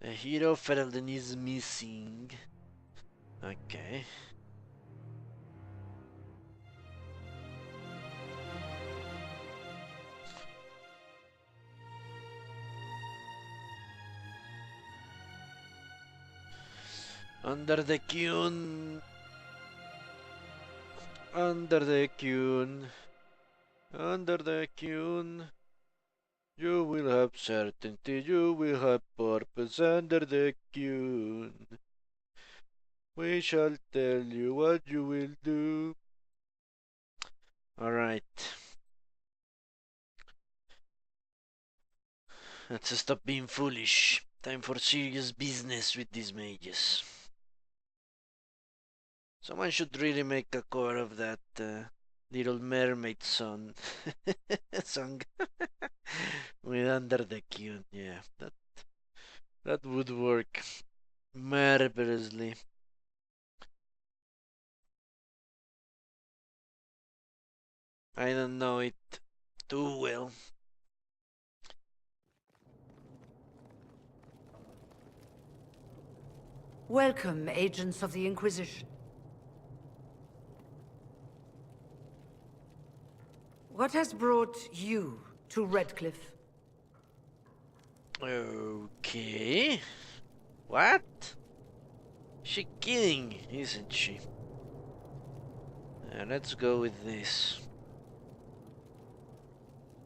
A hero Ferelden is missing. Okay. Under the Qun. Under the Qun. Under the Qun. You will have certainty, you will have purpose under the Qun. We shall tell you what you will do. Alright. Let's stop being foolish. Time for serious business with these mages. Someone should really make a cover of that Little Mermaid song. With Under the Qun. Yeah, that would work marvelously. I don't know it too well. Welcome, agents of the Inquisition. What has brought you to Redcliff? Okay. What? She kidding, isn't she? Let's go with this.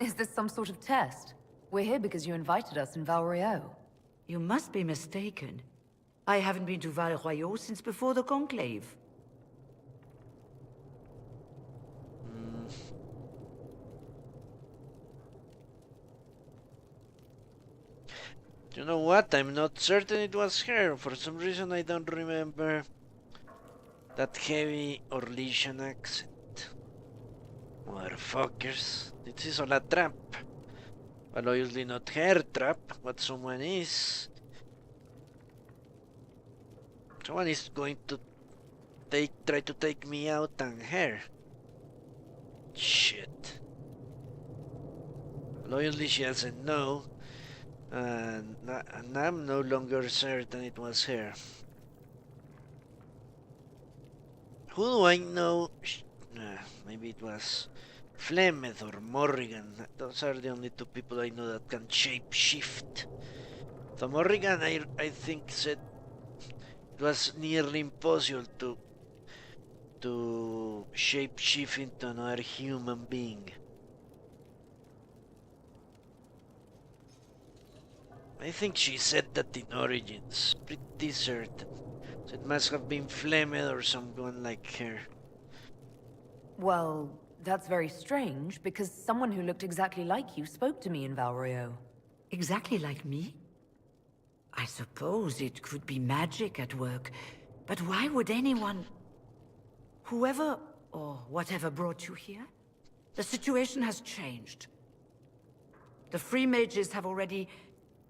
Is this some sort of test? We're here because you invited us in Val Royeaux. You must be mistaken. I haven't been to Val Royeaux since before the Conclave. You know what? I'm not certain it was her. For some reason I don't remember that heavy Orlesian accent. Motherfuckers. This is all a trap. Well, obviously not her trap, but someone is. Someone is going to try to take me out and her. Shit. Well, obviously she doesn't know. And I'm no longer certain it was her. Who do I know? Maybe it was Flemeth or Morrigan. Those are the only two people I know that can shape shift. So Morrigan, I think, said it was nearly impossible to shape shift into another human being. I think she said that in Origins, pretty certain. So it must have been Flemeth or someone like her. Well, that's very strange, because someone who looked exactly like you spoke to me in Val Royeaux. Exactly like me? I suppose it could be magic at work, but why would anyone... Whoever or whatever brought you here? The situation has changed. The Free Mages have already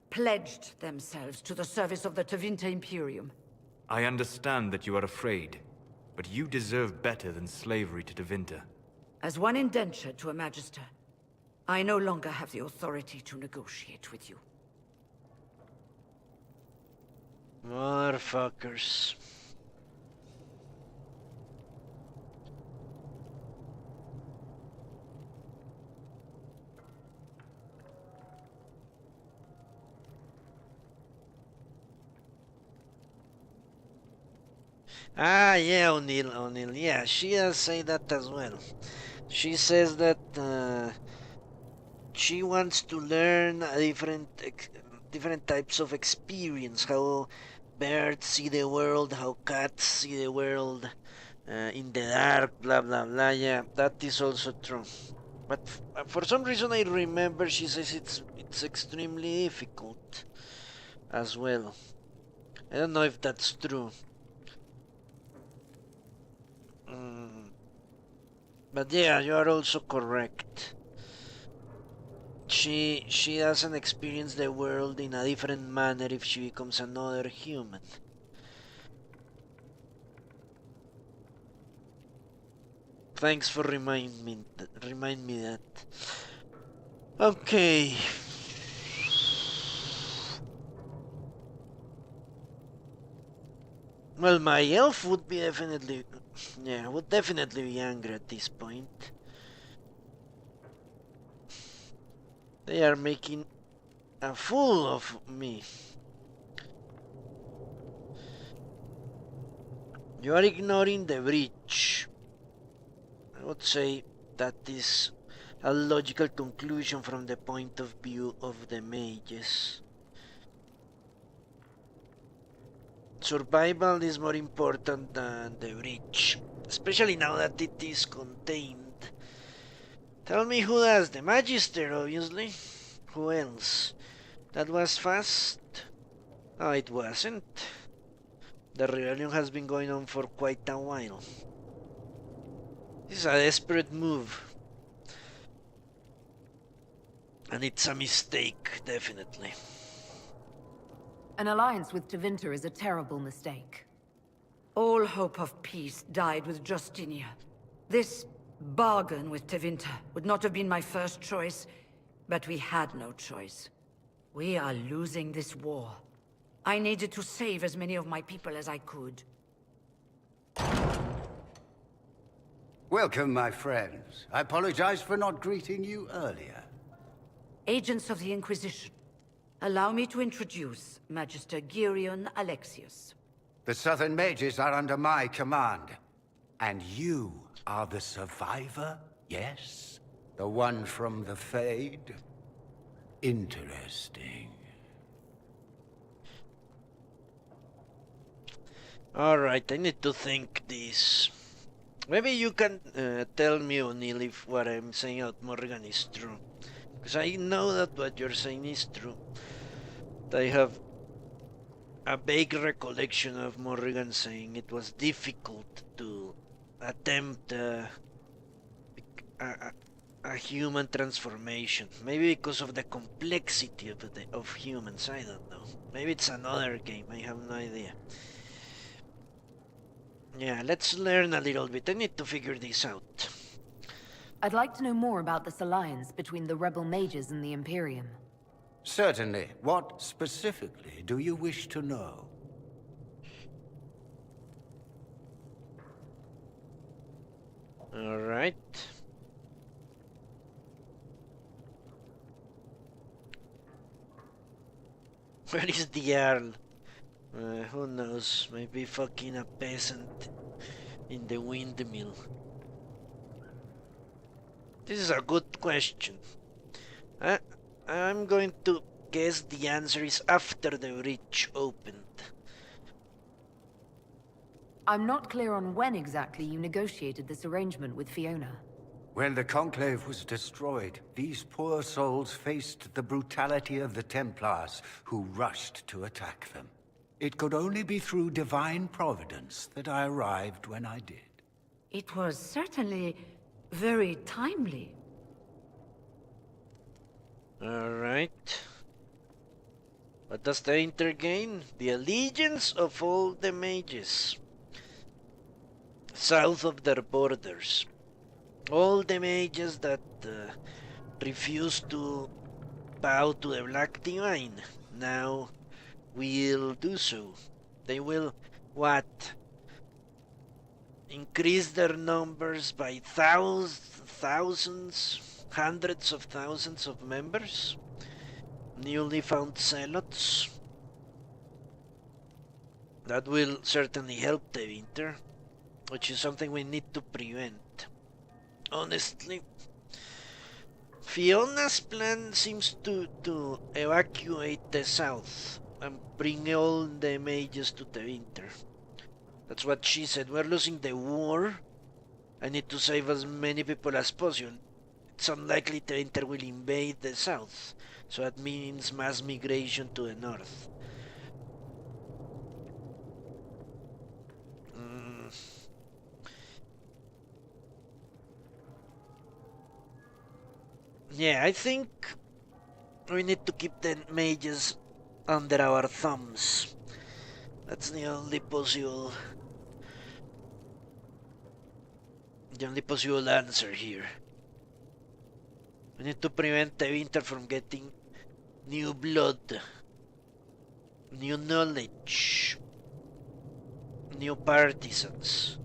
pledged themselves to the service of the Tevinter Imperium. I understand that you are afraid, but you deserve better than slavery to Tevinter. As one indentured to a Magister, I no longer have the authority to negotiate with you. Motherfuckers. Ah, yeah, O'Neill, yeah, she does say that as well. She says that she wants to learn a different types of experience, how birds see the world, how cats see the world in the dark, blah blah blah. Yeah, that is also true. But for some reason I remember she says it's extremely difficult as well. I don't know if that's true. But yeah, you are also correct. She doesn't experience the world in a different manner if she becomes another human. Thanks for remind me that. Okay. Well, my elf would be definitely... Yeah, would definitely be angry at this point. They are making a fool of me. You are ignoring the breach. I would say that is a logical conclusion from the point of view of the mages. Survival is more important than the breach, especially now that it is contained. Tell me who does, the Magister, obviously. Who else? That was fast? Oh, it wasn't. The rebellion has been going on for quite a while. This is a desperate move. And it's a mistake, definitely. An alliance with Tevinter is a terrible mistake. All hope of peace died with Justinia. This bargain with Tevinter would not have been my first choice, but we had no choice. We are losing this war. I needed to save as many of my people as I could. Welcome, my friends. I apologize for not greeting you earlier. Agents of the Inquisition, allow me to introduce Magister Girion Alexius. The Southern Mages are under my command. And you are the survivor, yes? The one from the Fade? Interesting. Alright, I need to think this. Maybe you can tell me, O'Neill, if what I'm saying about Morrigan is true. Because I know that what you're saying is true. I have a vague recollection of Morrigan saying it was difficult to attempt a human transformation. Maybe because of the complexity of humans, I don't know. Maybe it's another game, I have no idea. Yeah, let's learn a little bit. I need to figure this out. I'd like to know more about this alliance between the rebel mages and the Imperium. Certainly. What specifically do you wish to know? Alright. Where is the Jarl? Who knows? Maybe fucking a peasant in the windmill. This is a good question. I'm going to guess the answer is after the breach opened. I'm not clear on when exactly you negotiated this arrangement with Fiona. When the Conclave was destroyed, these poor souls faced the brutality of the Templars, who rushed to attack them. It could only be through divine providence that I arrived when I did. It was certainly very timely. Alright. What does the Inter gain? The allegiance of all the mages south of their borders. All the mages that refuse to bow to the Black Divine now will do so. They will, what? Increase their numbers by thousands, hundreds of thousands of members? Newly found zealots? That will certainly help the winter, which is something we need to prevent. Honestly, Fiona's plan seems to evacuate the south and bring all the mages to the winter. That's what she said. We're losing the war. I need to save as many people as possible. It's unlikely the winter will invade the south, so that means mass migration to the north. Yeah, I think we need to keep the mages under our thumbs. That's the only possible answer here. We need to prevent the winter from getting new blood, new knowledge, new partisans.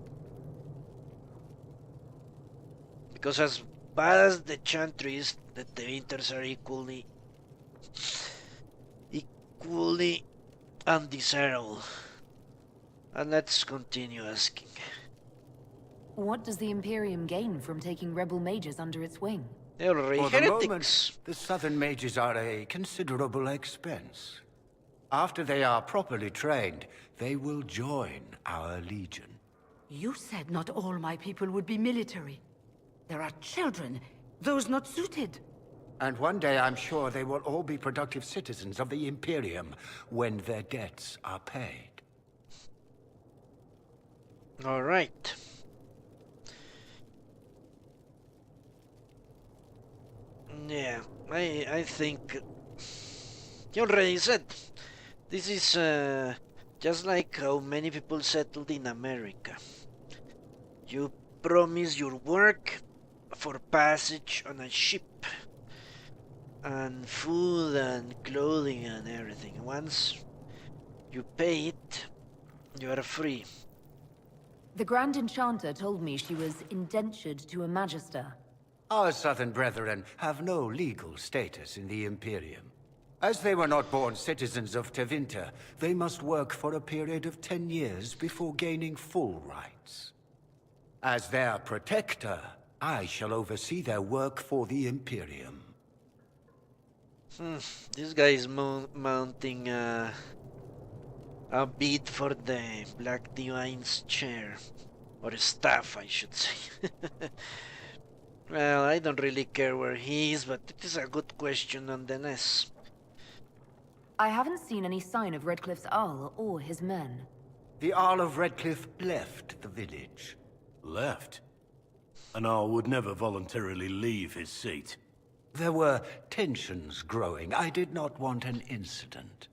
Because as bad as the Chantry is, the Tevinters are equally undesirable. And let's continue asking. What does the Imperium gain from taking rebel mages under its wing? They're already For the heretics. moment, the Southern mages are a considerable expense. After they are properly trained, they will join our legion. You said not all my people would be military. There are children, those not suited. And one day I'm sure they will all be productive citizens of the Imperium when their debts are paid. All right. Yeah, I think you already said this is just like how many people settled in America. You promise your work for passage on a ship and food and clothing and everything. Once you pay it, you are free. The Grand Enchanter told me she was indentured to a Magister. Our Southern brethren have no legal status in the Imperium. As they were not born citizens of Tevinter, they must work for a period of 10 years before gaining full rights. As their protector, I shall oversee their work for the Imperium. This guy is mounting a bid for the Black Divine's chair. Or staff, I should say. Well, I don't really care where he is, but it is a good question nonetheless. I haven't seen any sign of Redcliff's Arl or his men. The Arl of Redcliff left the village. Left? An Arl would never voluntarily leave his seat. There were tensions growing. I did not want an incident.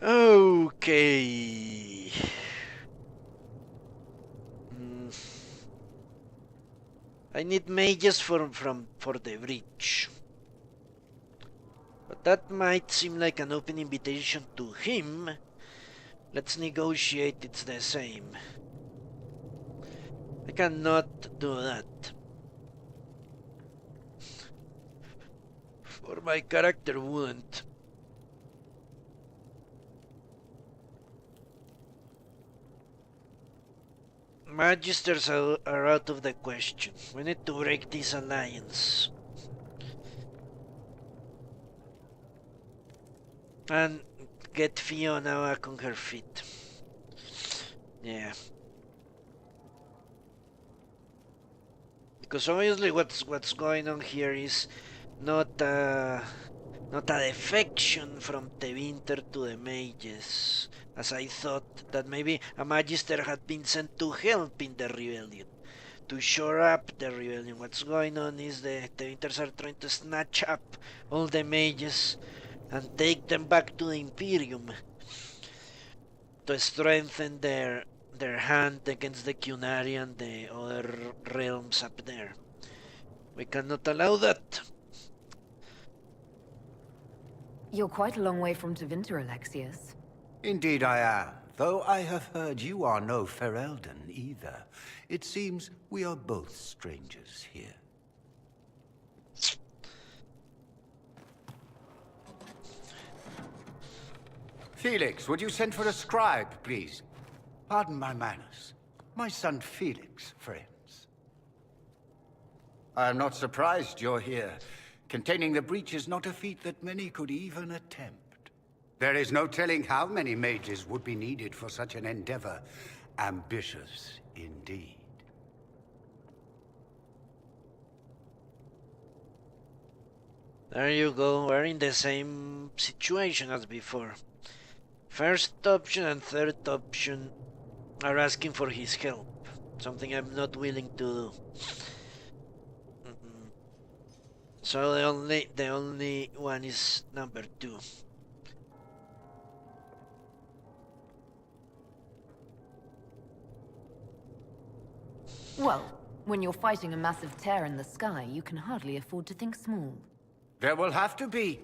Okay. I need mages for the bridge. But that might seem like an open invitation to him. Let's negotiate it's the same. I cannot do that. For my character wouldn't. Magisters are out of the question. We need to break this alliance. And get Fiona back on her feet. Yeah. Because obviously what's going on here is not a defection from Tevinter to the mages, as I thought that maybe a magister had been sent to help in the rebellion, to shore up the rebellion. What's going on is the Tevinters are trying to snatch up all the mages and take them back to the Imperium to strengthen their hand against the Cunari and the other realms up there. We cannot allow that. You're quite a long way from Tevinter, Alexius. Indeed I am, though I have heard you are no Ferelden either. It seems we are both strangers here. Felix, would you send for a scribe, please? Pardon my manners. My son Felix, friends. I am not surprised you're here. Containing the breach is not a feat that many could even attempt. There is no telling how many mages would be needed for such an endeavor. Ambitious indeed. There you go, we're in the same situation as before. First option and third option are asking for his help, something I'm not willing to do. So the only one is number 2. Well, when you're fighting a massive tear in the sky, you can hardly afford to think small. There will have to be.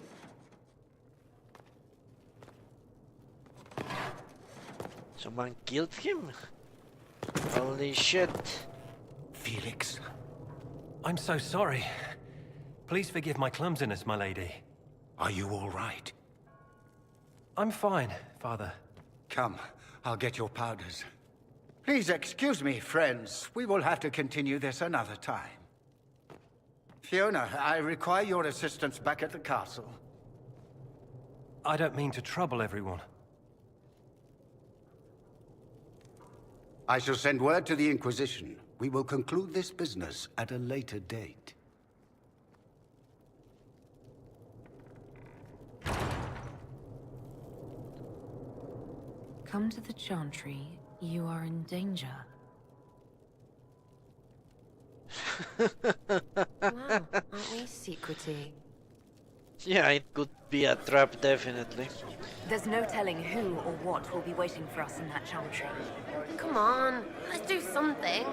Someone killed him? Holy shit. Felix, I'm so sorry. Please forgive my clumsiness, my lady. are you all right? I'm fine, Father. Come, I'll get your powders. Please excuse me, friends. We will have to continue this another time. Fiona, I require your assistance back at the castle. I don't mean to trouble everyone. I shall send word to the Inquisition. We will conclude this business at a later date. Come to the Chantry. You are in danger. Wow, aren't we secrety? Yeah, it could be a trap, definitely. There's no telling who or what will be waiting for us in that Chantry. Come on, let's do something.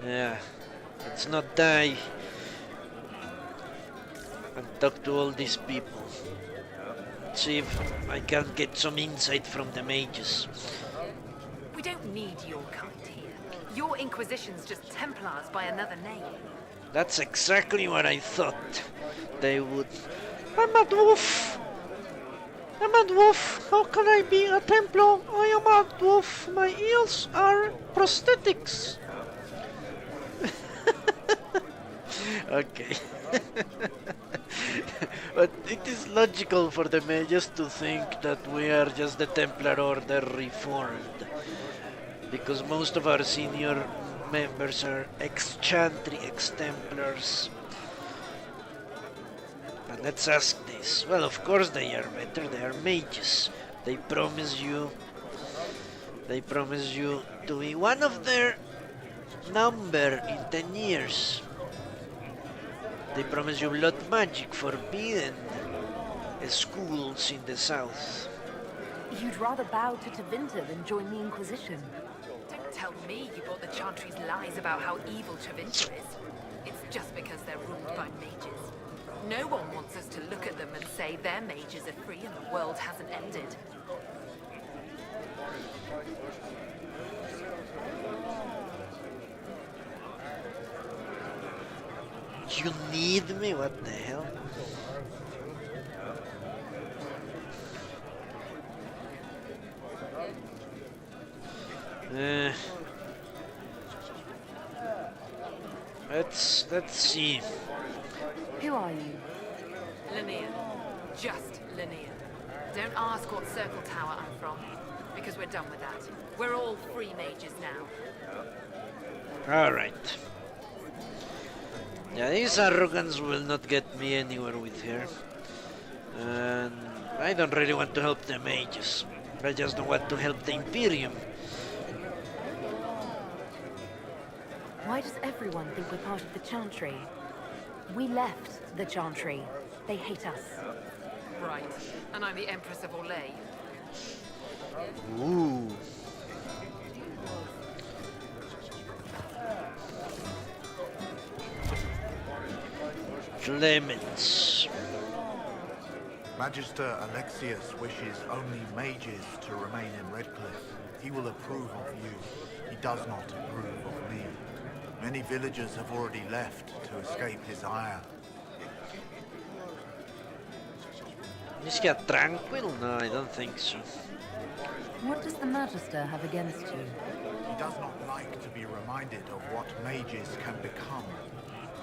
Yeah, let's not die and talk to all these people. See if I can get some insight from the mages. We don't need your kind here. Your Inquisition's just Templars by another name. That's exactly what I thought they would. I'm a dwarf! I'm a dwarf! How can I be a Templar? I am a dwarf! My ears are prosthetics! Okay. But it is logical for the mages to think that we are just the Templar Order reformed. Because most of our senior members are ex-Chantry, ex-Templars. But let's ask this. Well, of course they are better. They are mages. They promise you to be one of their number in 10 years. They promise you blood magic forbidden schools in the south. You'd rather bow to Tevinter than join the Inquisition. Don't tell me you bought the Chantry's lies about how evil Tevinter is. It's just because they're ruled by mages. No one wants us to look at them and say their mages are free and the world hasn't ended. You need me? What the hell? Let's see. Who are you? Linnea. Just Linnea. Don't ask what Circle Tower I'm from, because we're done with that. We're all free mages now. Alright. Yeah, this arrogance will not get me anywhere with her. And I don't really want to help the mages. I just don't want to help the Imperium. Why does everyone think we're part of the Chantry? We left the Chantry. They hate us. Right. And I'm the Empress of Orlais. Ooh. Clemens. Magister Alexius wishes only mages to remain in Redcliff. He will approve of you. He does not approve of me. Many villagers have already left to escape his ire. Is he tranquil? No, I don't think so. What does the Magister have against you? He does not like to be reminded of what mages can become.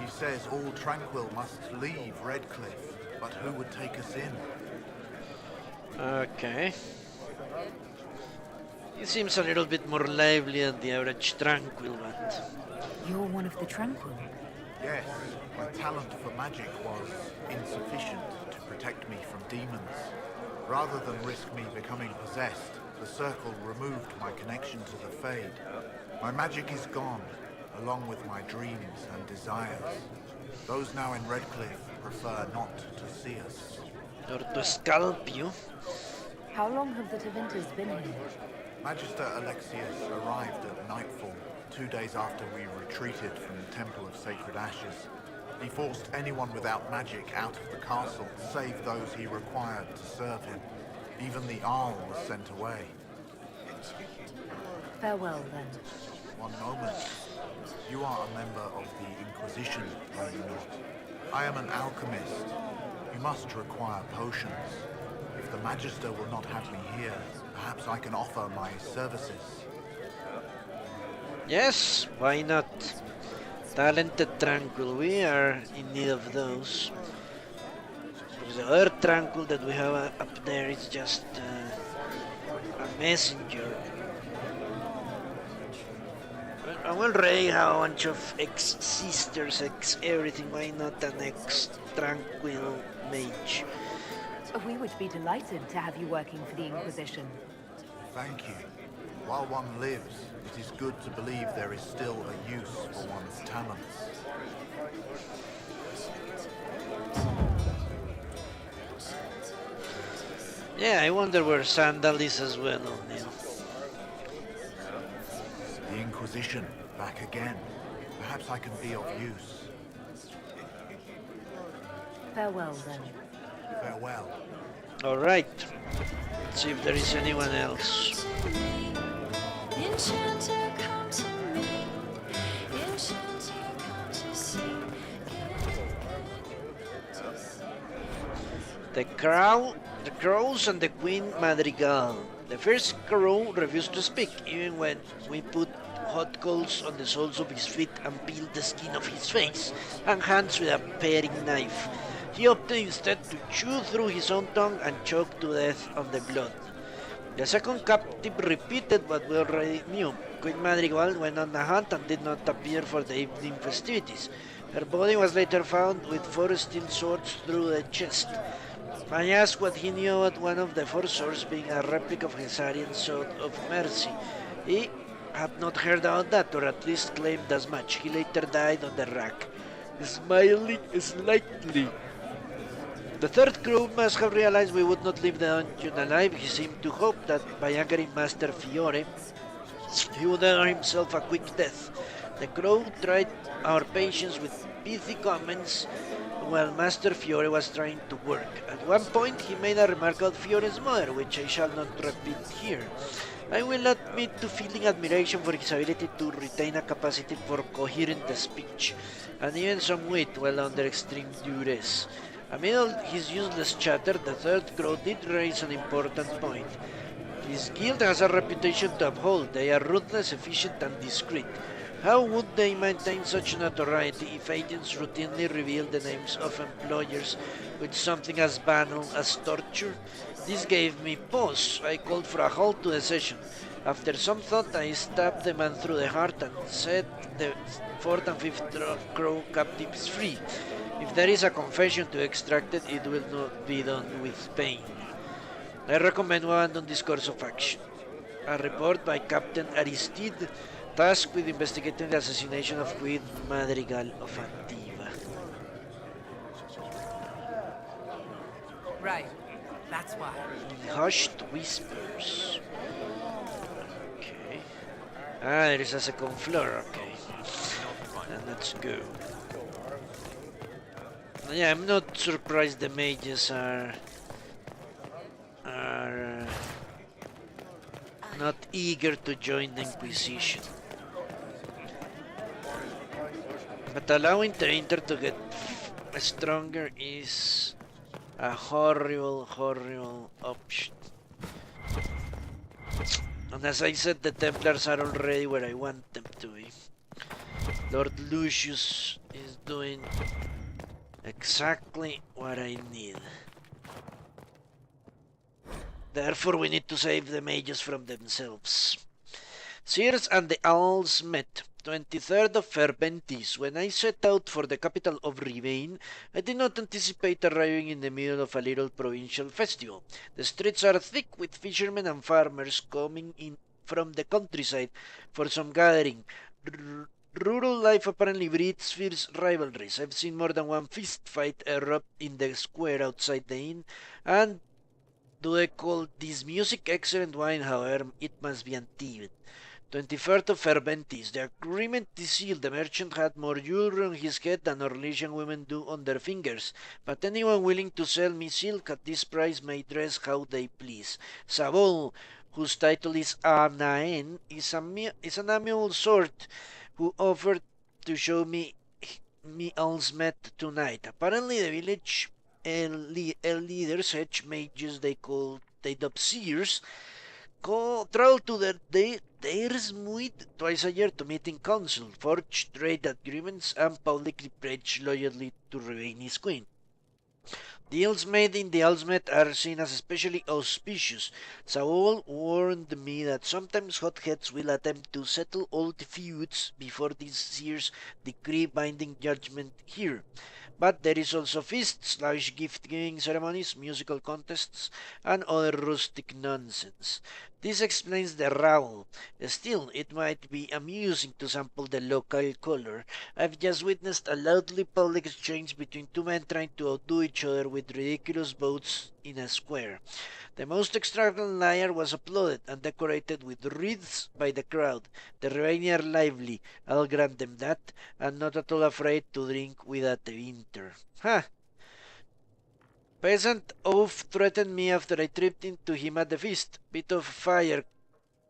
He says all tranquil must leave Redcliff, but who would take us in? Okay. He seems a little bit more lively than the average tranquil, but... You're one of the Tranquil. Yes, my talent for magic was insufficient to protect me from demons. Rather than risk me becoming possessed, the Circle removed my connection to the Fade. My magic is gone, along with my dreams and desires. Those now in Redcliff prefer not to see us. Or to scalp you. How long have the Tevinters been here? Magister Alexius arrived at nightfall, 2 days after we retreated from the Temple of Sacred Ashes. He forced anyone without magic out of the castle, save those he required to serve him. Even the Arl was sent away. Farewell, then. One moment. You are a member of the Inquisition, are you not? I am an alchemist. You must require potions. If the Magister will not have me here, perhaps I can offer my services. Yes, why not? Talented Tranquil, we are in need of those. Because the other Tranquil that we have up there is just a messenger. I already have a bunch of ex-sisters, ex-everything, why not an ex-Tranquil mage? We would be delighted to have you working for the Inquisition. Thank you. While one lives, it is good to believe there is still a use for one's talents. Yeah, I wonder where Sandal is as well, O'Neill. The Inquisition, back again. Perhaps I can be of use. Farewell, then. Farewell. Alright. Let's see if there is anyone else. Enchanter, come to me. Enchanter, come to see. The crows and the Queen Madrigal. The first crow refused to speak, even when we put hot coals on the soles of his feet and peeled the skin of his face and hands with a paring knife. He opted instead to chew through his own tongue and choke to death on the blood. The second captive repeated what we already knew. Queen Madrigal went on a hunt and did not appear for the evening festivities. Her body was later found with 4 steel swords through the chest. I asked what he knew about one of the 4 swords being a replica of Hesarian Sword of Mercy. He had not heard about that, or at least claimed as much. He later died on the rack, smiling slightly. The third crow must have realized we would not leave the dungeon alive. He seemed to hope that by angering Master Fiore, he would earn himself a quick death. The crow tried our patience with pithy comments while Master Fiore was trying to work. At one point he made a remark about Fiore's mother, which I shall not repeat here. I will admit to feeling admiration for his ability to retain a capacity for coherent speech, and even some wit while under extreme duress. Amid all his useless chatter, the third crow did raise an important point. His guild has a reputation to uphold. They are ruthless, efficient, and discreet. How would they maintain such notoriety if agents routinely reveal the names of employers with something as banal as torture? This gave me pause. I called for a halt to the session. After some thought, I stabbed the man through the heart and set the 4th and 5th crow captives free. If there is a confession to extract it, it will not be done with pain. I recommend we abandon this course of action. A report by Captain Aristide, tasked with investigating the assassination of Queen Madrigal of Antiva. Right, that's why. Hushed whispers. Okay. Ah, there is a second floor, okay. And let's go. Yeah, I'm not surprised the mages are not eager to join the Inquisition. But allowing the Inter to get stronger is a horrible, horrible option. And as I said, the Templars are already where I want them to be. Lord Lucius is doing exactly what I need. Therefore, we need to save the mages from themselves. Seers and the owls met. 23rd of Ferbentis. When I set out for the capital of Rivain, I did not anticipate arriving in the middle of a little provincial festival. The streets are thick with fishermen and farmers coming in from the countryside for some gathering. Rural life apparently breeds fierce rivalries. I've seen more than one fist fight erupt in the square outside the inn, and do they call this music excellent wine? However, it must be Antibes. 23rd of Ferbentis. The agreement is sealed. The merchant had more jewelry on his head than Orlesian women do on their fingers, but anyone willing to sell me silk at this price may dress how they please. Savol, whose title is Anaen, is an amiable sort who offered to show me Elsmet tonight. Apparently the village leaders, hedge mages they dub seers, travel to their Muid twice a year to meet in council, forge trade agreements, and publicly pledge loyalty to Revani's queen. Deals made in the Elsmet are seen as especially auspicious. Saul warned me that sometimes hotheads will attempt to settle old feuds before these seers decree binding judgment here. But there is also feasts, lavish gift-giving ceremonies, musical contests, and other rustic nonsense. This explains the row. Still, it might be amusing to sample the local color. I've just witnessed a loudly public exchange between two men trying to outdo each other with ridiculous boats in a square. The most extravagant liar was applauded and decorated with wreaths by the crowd. The Ravani are lively, I'll grant them that, and not at all afraid to drink without the winter. Ha! Peasant oaf threatened me after I tripped into him at the feast. Bit of fire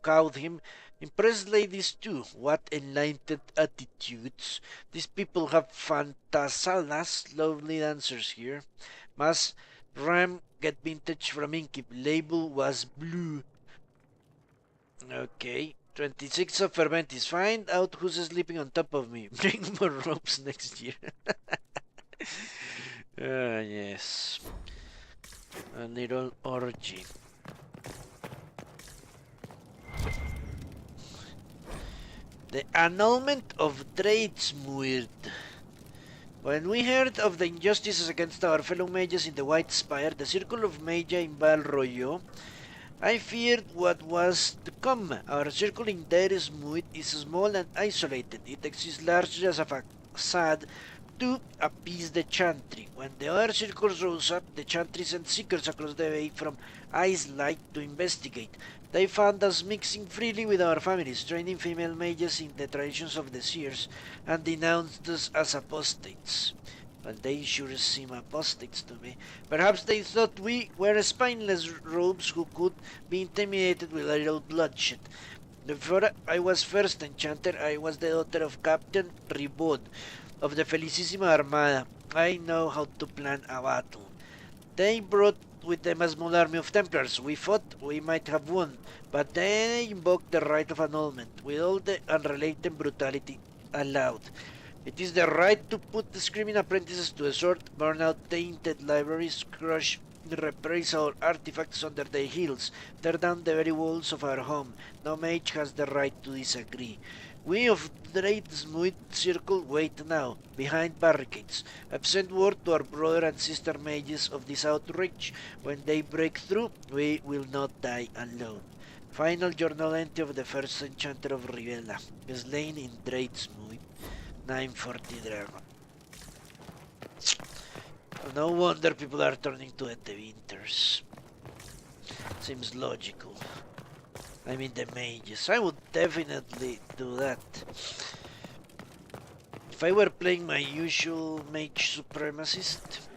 cowed him. Impressed ladies too. What enlightened attitudes. These people have fantasalas, lovely dancers here. Mas Ram get vintage from Inkip. Label was blue. Okay. 26 of Fermentis. Find out who's sleeping on top of me. Bring more ropes next year. Yes. A little orgy. The annulment of Tradesmuir. When we heard of the injustices against our fellow mages in the White Spire, the Circle of Magi in Val Royo, I feared what was to come. Our circle in Tradesmuir is small and isolated. It exists largely as a facade to appease the Chantry. When the other circles rose up, the Chantry sent seekers across the bay from Ice Light to investigate. They found us mixing freely with our families, training female mages in the traditions of the seers, and denounced us as apostates. Well, they sure seem apostates to me. Perhaps they thought we were spineless robes who could be intimidated with a little bloodshed. Before I was first enchanter, I was the daughter of Captain Ribod of the Felicissima Armada. I know how to plan a battle. They brought with them a small army of Templars. We fought, we might have won, but they invoked the right of annulment, with all the unrelated brutality allowed. It is the right to put the screaming apprentices to the sword, burn out tainted libraries, crush reprisal artifacts under their heels, tear down the very walls of our home. No mage has the right to disagree. We of Tradesmuir Circle wait now, behind barricades. I've sent word to our brother and sister mages of this outrage. When they break through, we will not die alone. Final journal entry of the first enchanter of Rivella, slain in Tradesmuir, 940 dragon. No wonder people are turning to the winters. Seems logical. I mean the mages. I would definitely do that. If I were playing my usual mage supremacist,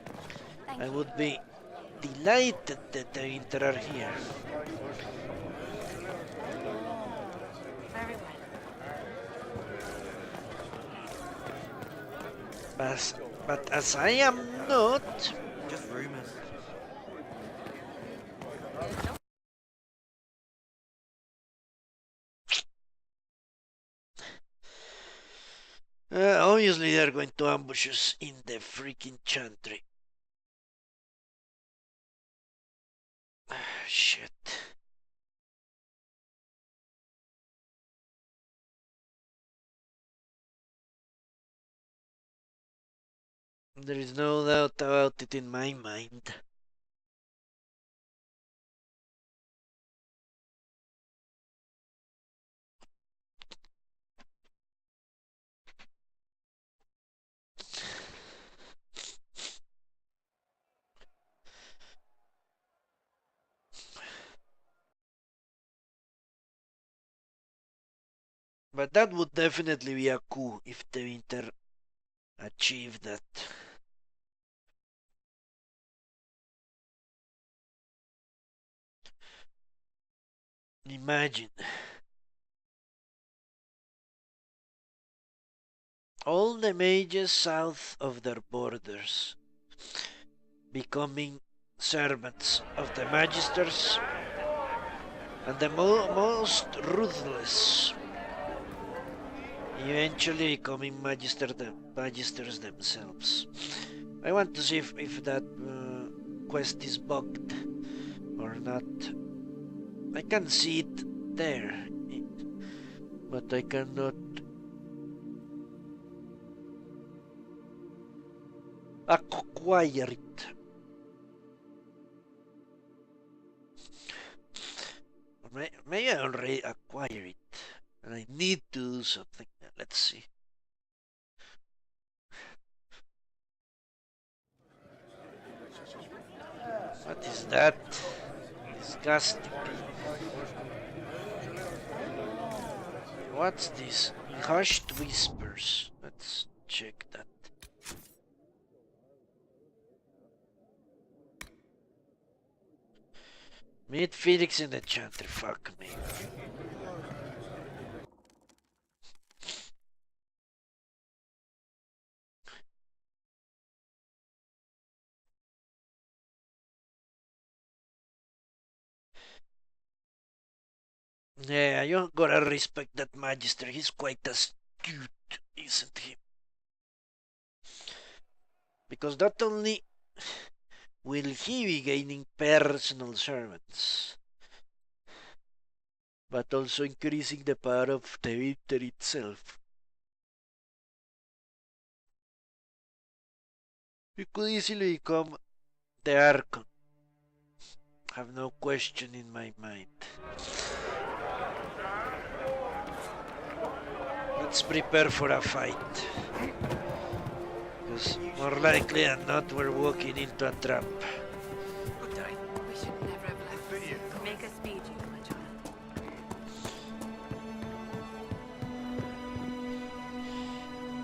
I would be delighted that the winter are here. Very well. But as I am not... Just rumors. Obviously they're going to ambush us in the freaking Chantry. Shit. There is no doubt about it in my mind. But that would definitely be a coup if the winter achieved that. Imagine. All the mages south of their borders becoming servants of the magisters and the most ruthless eventually becoming magisters themselves. I want to see if that quest is bugged or not. I can see it there, but I cannot acquire it. Maybe I already acquired it and I need to do something. Let's see. What is that? Disgusting. What's this? Hushed whispers. Let's check that. Meet Felix in the Chanter. Fuck me. Yeah, you gotta respect that Magister. He's quite astute, isn't he? Because not only will he be gaining personal servants, but also increasing the power of the Winter itself. He could easily become the Archon. Have no question in my mind. Let's prepare for a fight. Because more likely than not, we're walking into a trap. We should never have left this. Make us speed you, my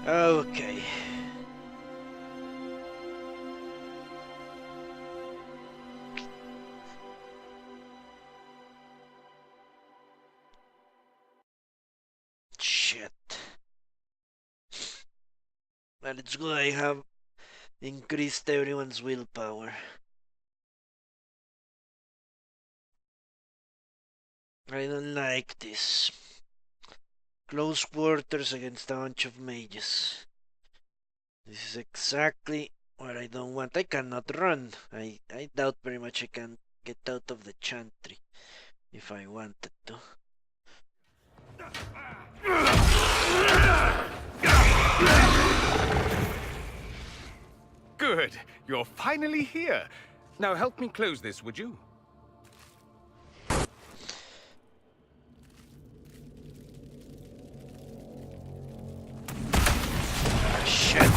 child. Okay. Shit. Well, it's good I have increased everyone's willpower. I don't like this. Close quarters against a bunch of mages. This is exactly what I don't want. I cannot run. I doubt very much I can get out of the chantry if I wanted to. Good. You're finally here. Now help me close this, would you? Shit.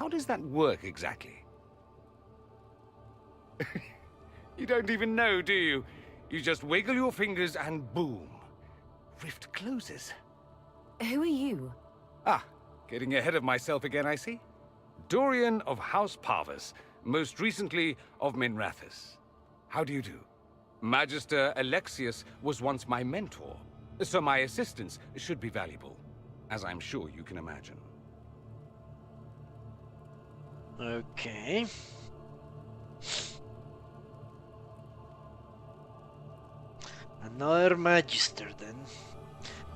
how does that work exactly? You don't even know, do you? You just wiggle your fingers and boom. Rift closes. Who are you? Ah, getting ahead of myself again, I see. Dorian of House Pavus, most recently of Minrathous. How do you do? Magister Alexius was once my mentor, so my assistance should be valuable, as I'm sure you can imagine. Okay. Another Magister then.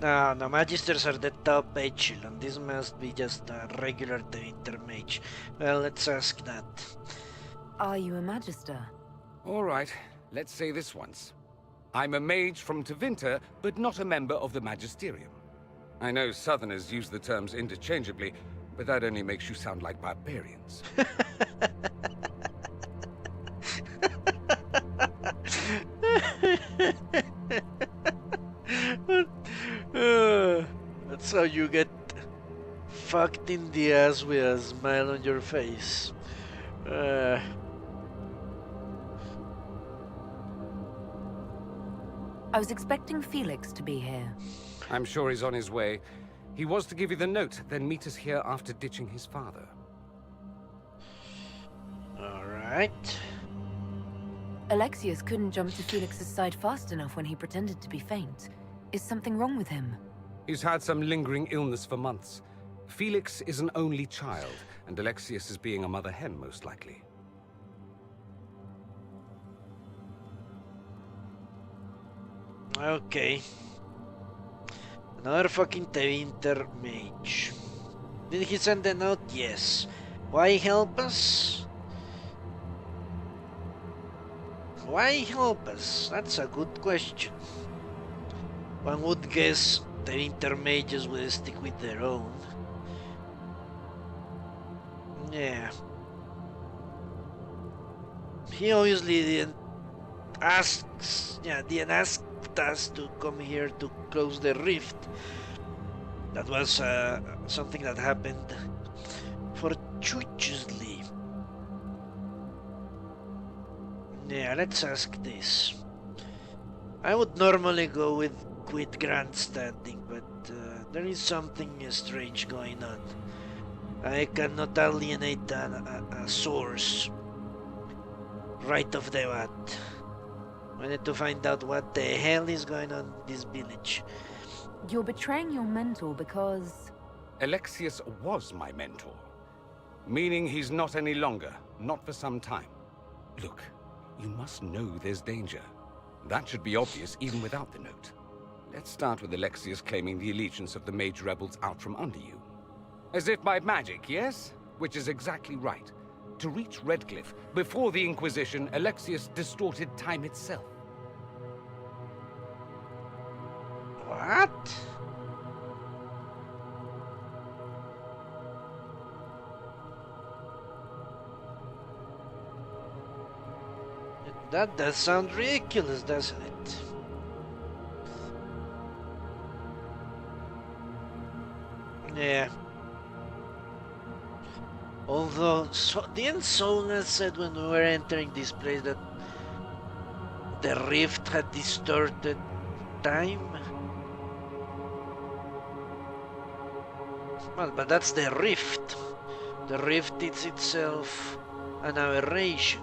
No, no, Magisters are the top echelon. This must be just a regular Winter Mage. Well, let's ask that. Are you a Magister? All right, let's say this once. I'm a mage from Tevinter, but not a member of the Magisterium. I know Southerners use the terms interchangeably, but that only makes you sound like barbarians. That's how you get fucked in the ass with a smile on your face. I was expecting Felix to be here. I'm sure he's on his way. He was to give you the note, then meet us here after ditching his father. Alright. Alexius couldn't jump to Felix's side fast enough when he pretended to be faint. Is something wrong with him? He's had some lingering illness for months. Felix is an only child, and Alexius is being a mother hen, most likely. Okay. Another fucking Tevinter mage. Did he send a note? Yes. Why help us? Why help us? That's a good question. One would guess Tevinter mages will stick with their own. Yeah. He obviously didn't ask us to come here to close the rift. That was something that happened fortuitously. Yeah, let's ask this. I would normally go with quit grandstanding, but there is something strange going on. I cannot alienate a source right off the bat. I need to find out what the hell is going on in this village. You're betraying your mentor because... Alexius was my mentor. Meaning he's not any longer. Not for some time. Look, you must know there's danger. That should be obvious even without the note. Let's start with Alexius claiming the allegiance of the mage rebels out from under you. As if by magic, yes? Which is exactly right. To reach Redcliff, before the Inquisition, Alexius distorted time itself. What? That does sound ridiculous, doesn't it? Yeah. Although, didn't Solna said when we were entering this place that the rift had distorted time? Well, but that's the rift. The rift is itself an aberration.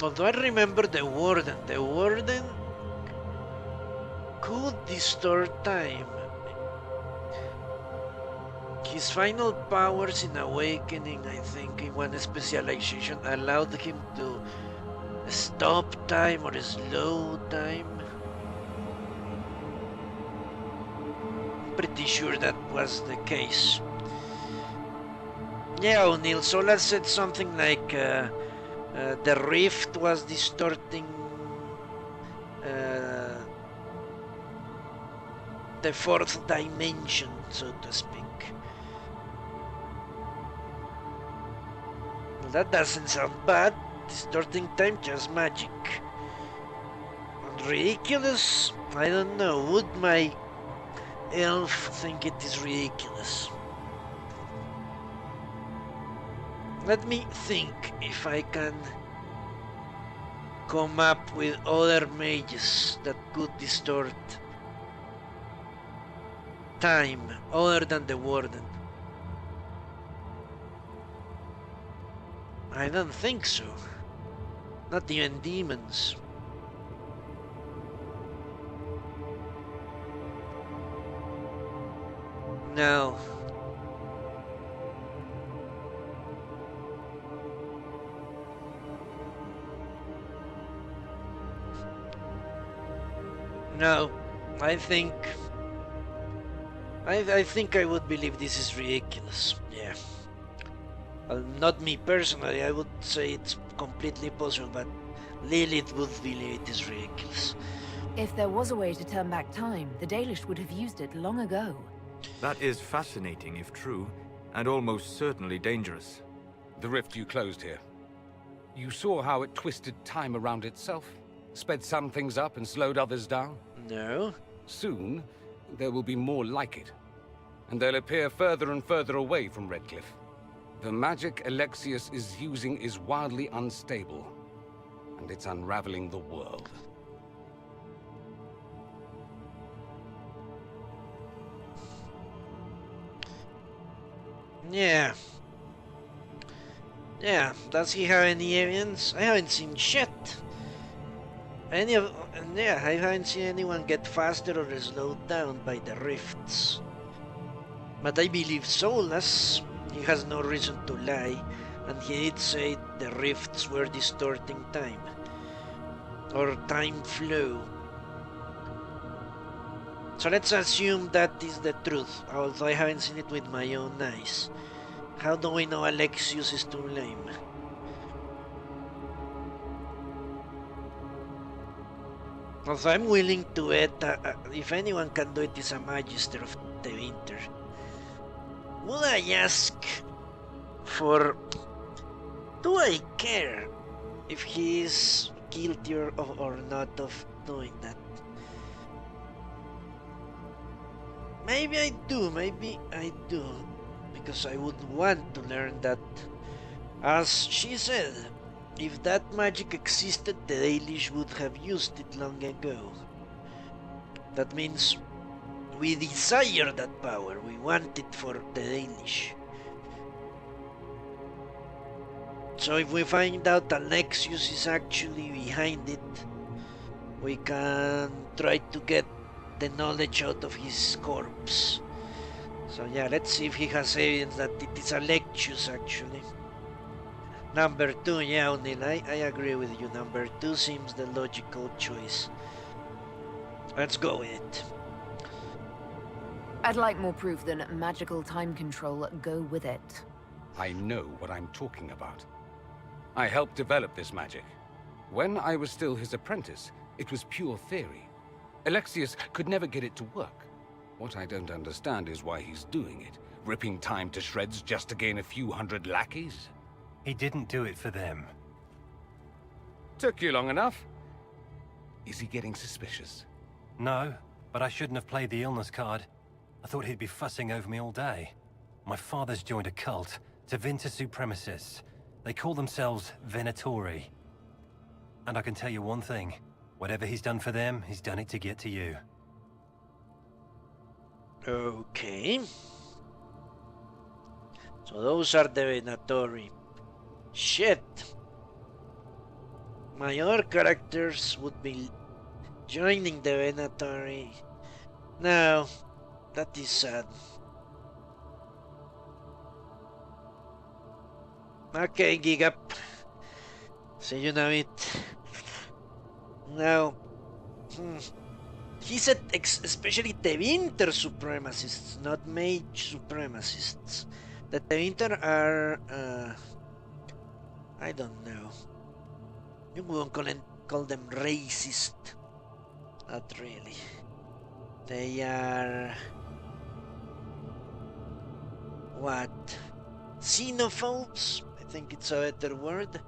Although I remember the Warden. The Warden could distort time. His final powers in Awakening, I think, in one specialization, allowed him to stop time or slow time. Pretty sure that was the case. Yeah, O'Neill Solar said something like the rift was distorting the fourth dimension, so to speak. Well, that doesn't sound bad. Distorting time, just magic. And ridiculous? I don't know. Would my elf think it is ridiculous. Let me think if I can come up with other mages that could distort time other than the Warden. I don't think so. Not even demons. No. No, I think I would believe this is ridiculous. Yeah. Well, not me personally, I would say it's completely possible, but Lilith would believe it is ridiculous. If there was a way to turn back time, the Dalish would have used it long ago. That is fascinating if true, and almost certainly dangerous. The rift you closed here. You saw how it twisted time around itself? Sped some things up and slowed others down? No. Soon, there will be more like it. And they'll appear further and further away from Redcliff. The magic Alexius is using is wildly unstable. And it's unraveling the world. Yeah. Yeah, does he have any evidence? I haven't seen shit. I haven't seen anyone get faster or slowed down by the rifts. But I believe Solus, he has no reason to lie, and he did say the rifts were distorting time. Or time flow. So let's assume that is the truth, although I haven't seen it with my own eyes. How do we know Alexius is too lame? Also, I'm willing to bet if anyone can do it, is a Magister of the Winter. Would I ask for... Do I care if he is guilty or not of doing that? Maybe I do, because I would want to learn that. As she said, if that magic existed, the Dalish would have used it long ago. That means we desire that power, we want it for the Dalish. So if we find out Alexius is actually behind it, we can try to get the knowledge out of his corpse. So yeah, let's see if he has evidence that it is Alexius actually. Number 2, yeah, O'Neill, I agree with you. Number 2 seems the logical choice. Let's go with it. I'd like more proof than magical time control. Go with it. I know what I'm talking about. I helped develop this magic. When I was still his apprentice, it was pure theory. Alexius could never get it to work. What I don't understand is why he's doing it. Ripping time to shreds just to gain a few hundred lackeys? He didn't do it for them. Took you long enough. Is he getting suspicious? No, but I shouldn't have played the illness card. I thought he'd be fussing over me all day. My father's joined a cult, Tevinter Supremacists. They call themselves Venatori. And I can tell you one thing. Whatever he's done for them, he's done it to get to you. Okay. So those are the Venatori. Shit. My other characters would be joining the Venatori. No, that is sad. Okay, gig up. See you know it. Now, he said especially Tevinter supremacists, not mage supremacists. The Tevinter are, I don't know. You won't call them racist. Not really. They are... what? Xenophobes? I think it's a better word.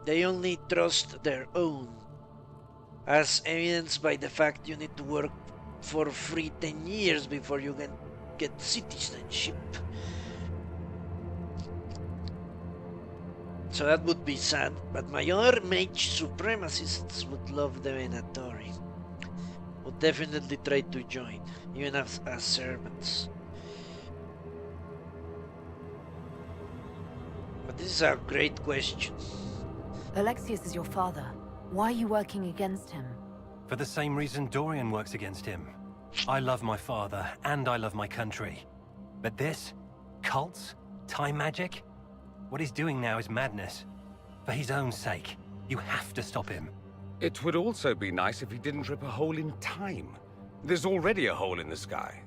They only trust their own, as evidenced by the fact you need to work for free 10 years before you can get citizenship. So that would be sad, but my other mage supremacists would love the Venatori. Would definitely try to join, even as servants. But this is a great question. Alexius is your father. Why are you working against him? For the same reason Dorian works against him. I love my father, and I love my country. But this? Cults? Time magic? What he's doing now is madness. For his own sake, you have to stop him. It would also be nice if he didn't rip a hole in time. There's already a hole in the sky.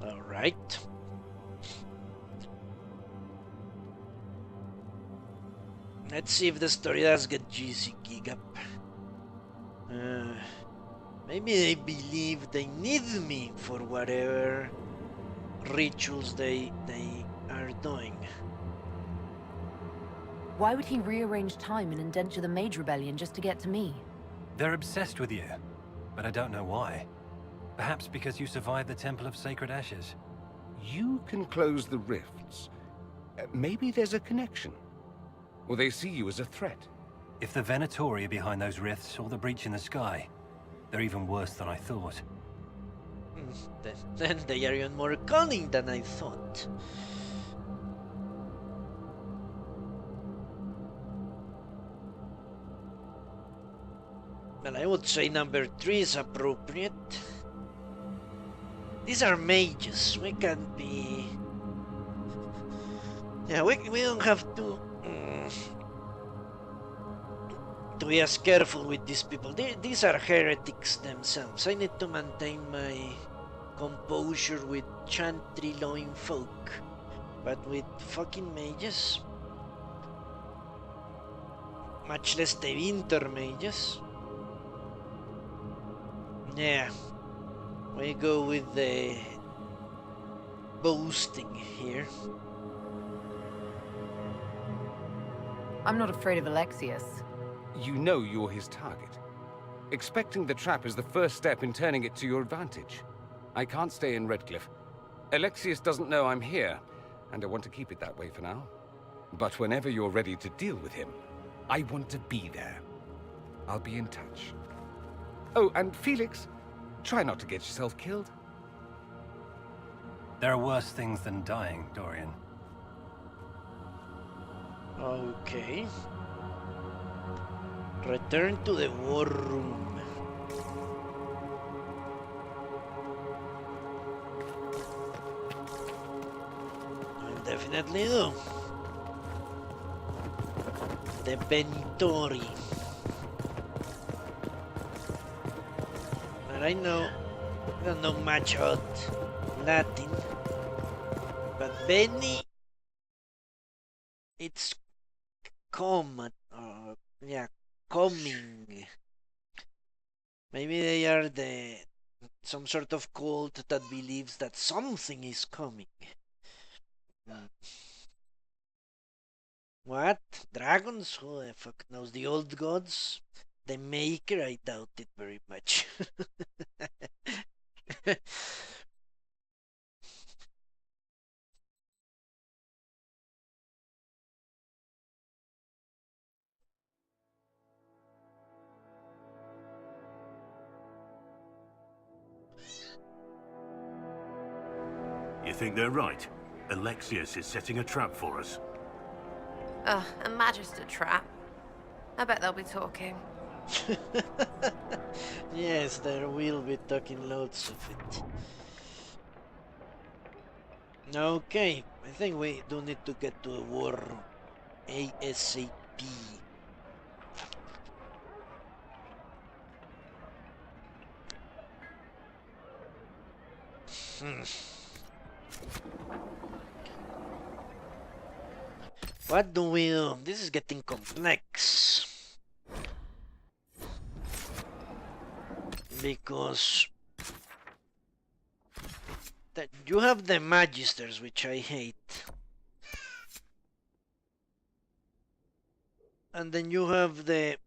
All right. Let's see if the story does get juicy, gig up. Maybe they believe they need me for whatever rituals they are doing. Why would he rearrange time and indenture the Mage Rebellion just to get to me? They're obsessed with you, but I don't know why. Perhaps because you survived the Temple of Sacred Ashes. You can close the rifts. Maybe there's a connection. Or they see you as a threat. If the Venatori are behind those rifts or the breach in the sky, they're even worse than I thought. Then they are even more cunning than I thought. Well, I would say number 3 is appropriate. These are mages. We can't be... Yeah, we don't have to be as careful with these people. These are heretics themselves. I need to maintain my composure with chantry-loving folk. But with fucking mages? Much less the winter mages. Yeah. We go with the boasting here. I'm not afraid of Alexius. You know you're his target. Expecting the trap is the first step in turning it to your advantage. I can't stay in Redcliff. Alexius doesn't know I'm here, and I want to keep it that way for now. But whenever you're ready to deal with him, I want to be there. I'll be in touch. Oh, and Felix, try not to get yourself killed. There are worse things than dying, Dorian. Okay. Return to the war room. I'll definitely do. The Benitori. But I don't know much about Latin. But Beni, it's common. Yeah, coming. Maybe they are some sort of cult that believes that something is coming. What? Dragons? Who the fuck knows? The old gods? The Maker? I doubt it very much. You think they're right? Alexius is setting a trap for us. A Magister trap. I bet they'll be talking. Yes, there will be talking loads of it. Okay, I think we do need to get to the war room ASAP. What do we do? This is getting complex. Because you have the Magisters, which I hate. And then you have the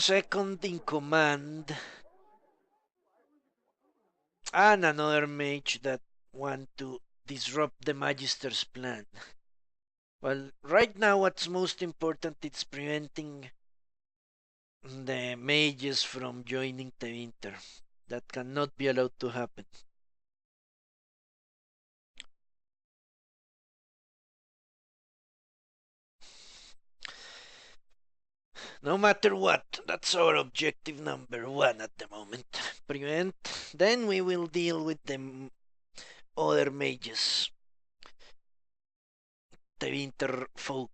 second in command, and another mage that want to disrupt the Magister's plan. Well, right now what's most important is preventing the mages from joining the winter. That cannot be allowed to happen. No matter what, that's our objective number one at the moment. Prevent, then we will deal with the other mages. The winter folk.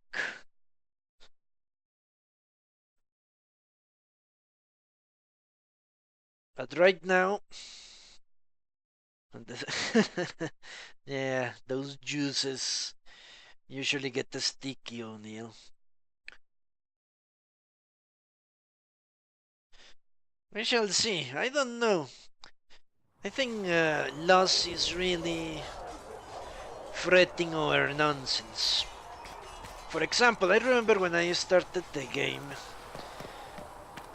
But right now, yeah, those juices usually get the sticky, O'Neill. We shall see. I don't know. I think Loss is really fretting over nonsense. For example, I remember when I started the game.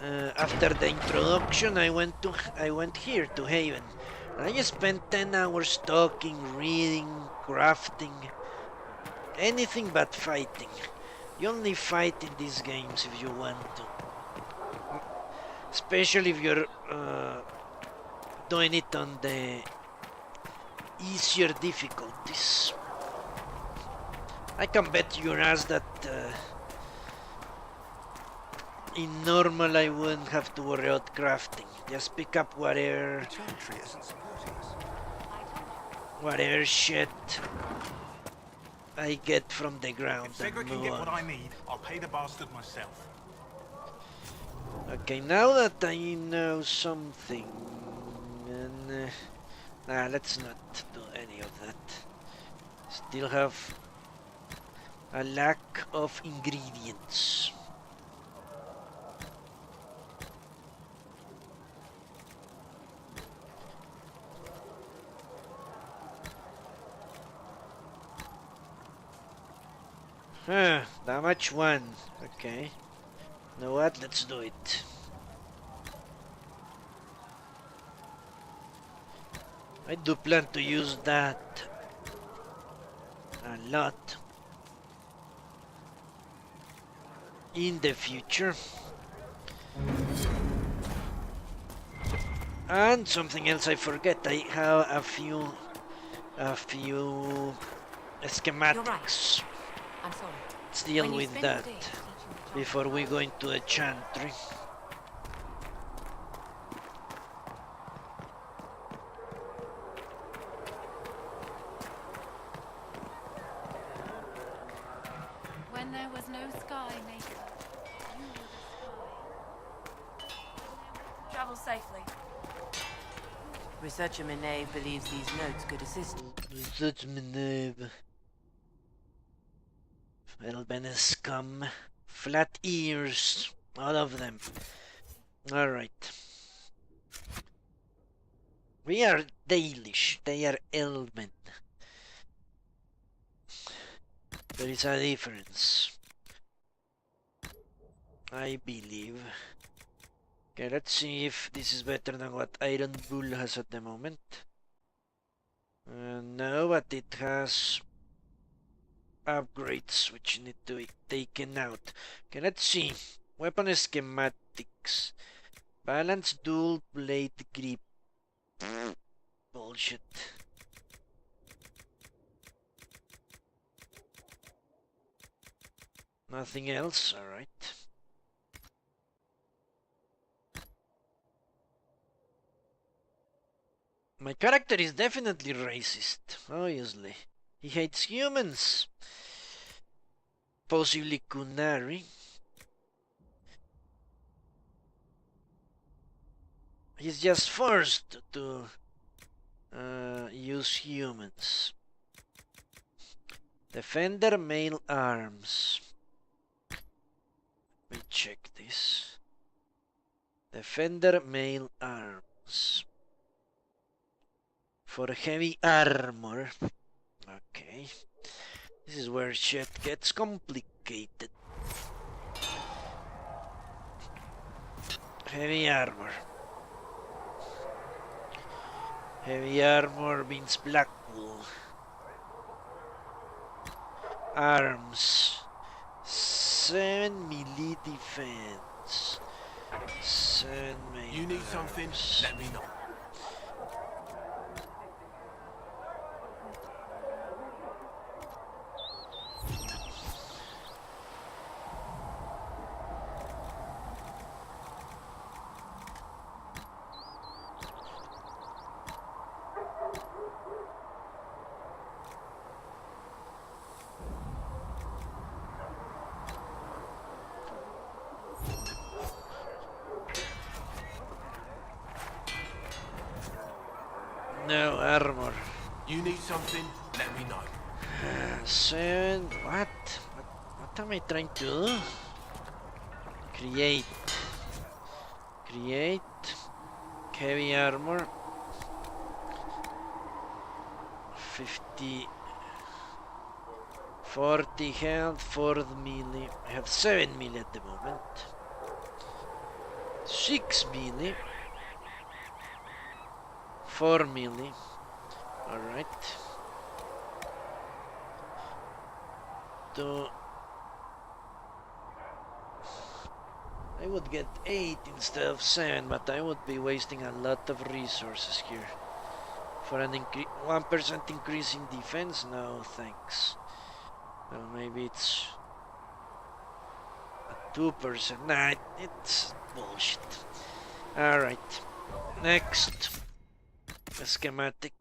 After the introduction, I went here to Haven. And I spent 10 hours talking, reading, crafting, anything but fighting. You only fight in these games if you want to. Especially if you're doing it on the easier difficulties. I can bet your ass that in normal I wouldn't have to worry about crafting. Just pick up whatever shit I get from the ground. If Segra can get what I need, I'll pay the bastard myself. Okay, now that I know something, and let's not do any of that. Still have a lack of ingredients. Damage 1. Okay. You know what? Let's do it. I do plan to use that a lot in the future. And something else I forget. I have a few schematics. Right. I'm sorry. Let's deal with that before we go into the chantry. When there was no sky, Maker, you were the sky. Travel safely. Researcher Minave believes these notes could assist. Researcher Minave. Elben scum. Flat ears. All of them. Alright. We are Dalish. They are Elben. There is a difference. I believe. Okay, let's see if this is better than what Iron Bull has at the moment. No, but it has upgrades which need to be taken out. Okay, let's see. Weapon schematics. Balance dual blade grip. Bullshit. Nothing else, alright. My character is definitely racist, obviously. He hates humans. Possibly Kunari. He's just forced to use humans. Defender male arms. Let me check this. Defender male arms. For heavy armor. Okay. This is where shit gets complicated. Heavy armor. Heavy armor means black wool. Arms. 7 melee defense. 7 melee. You need something? Let me know. No armor. You need something? Let me know. 7. What am I trying to do? Create. Heavy armor. 50. 40 health, 4 melee. I have 7 melee at the moment. 6 melee. 4 melee. Alright. I would get 8 instead of 7, but I would be wasting a lot of resources here. For an 1% increase in defense? No, thanks. Well, maybe it's a 2%. Nah, it's bullshit. Alright. Next. A schematic.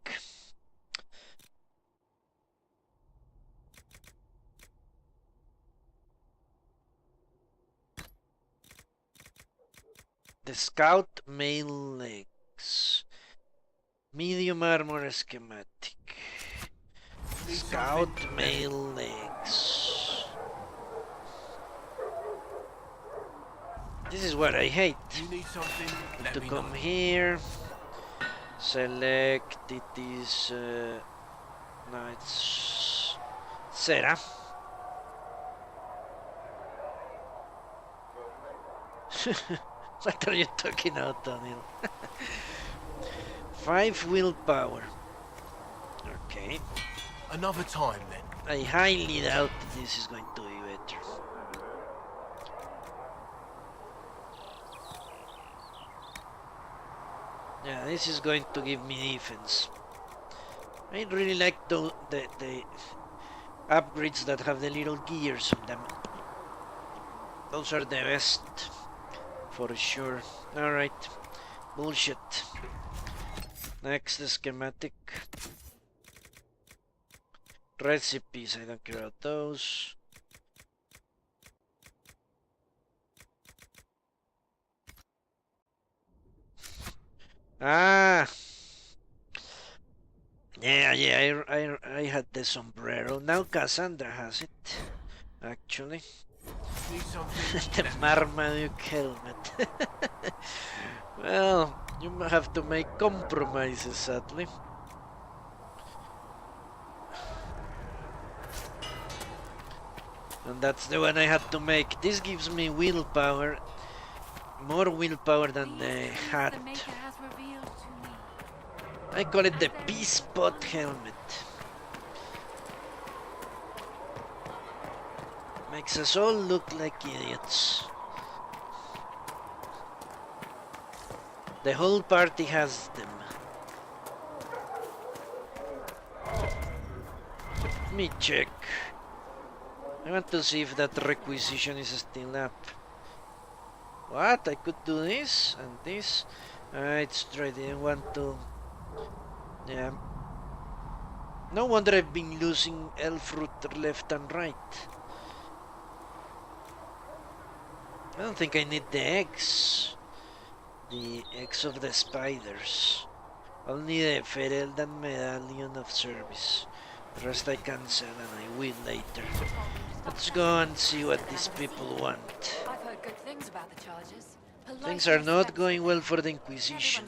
The scout mail legs. Medium armor schematic. Scout mail legs. This is what I hate. You need something? To come here. Select it is no, it's Sarah. What are you talking about, Daniel? 5 willpower. Okay. Another time then. I highly doubt this is going to be better. Yeah, this is going to give me defense. I really like the upgrades that have the little gears on them. Those are the best, for sure. Alright, bullshit. Next, the schematic. Recipes, I don't care about those. Ah! Yeah, I had the sombrero. Now Cassandra has it, actually. The Marmaduke helmet. Well, you might have to make compromises, sadly. And that's the one I had to make. This gives me willpower. More willpower than the hat. I call it the P.88 helmet. Makes us all look like idiots. The whole party has them. Let me check. I want to see if that requisition is still up. What? I could do this and this? It's true, I didn't want to... Yeah. No wonder I've been losing elf root left and right. I don't think I need the eggs. The eggs of the spiders. Only the Fereldan Medallion of Service. The rest I can sell and I will later. Let's go and see what these people want. I've heard good things about the charges. Things are not going well for the Inquisition.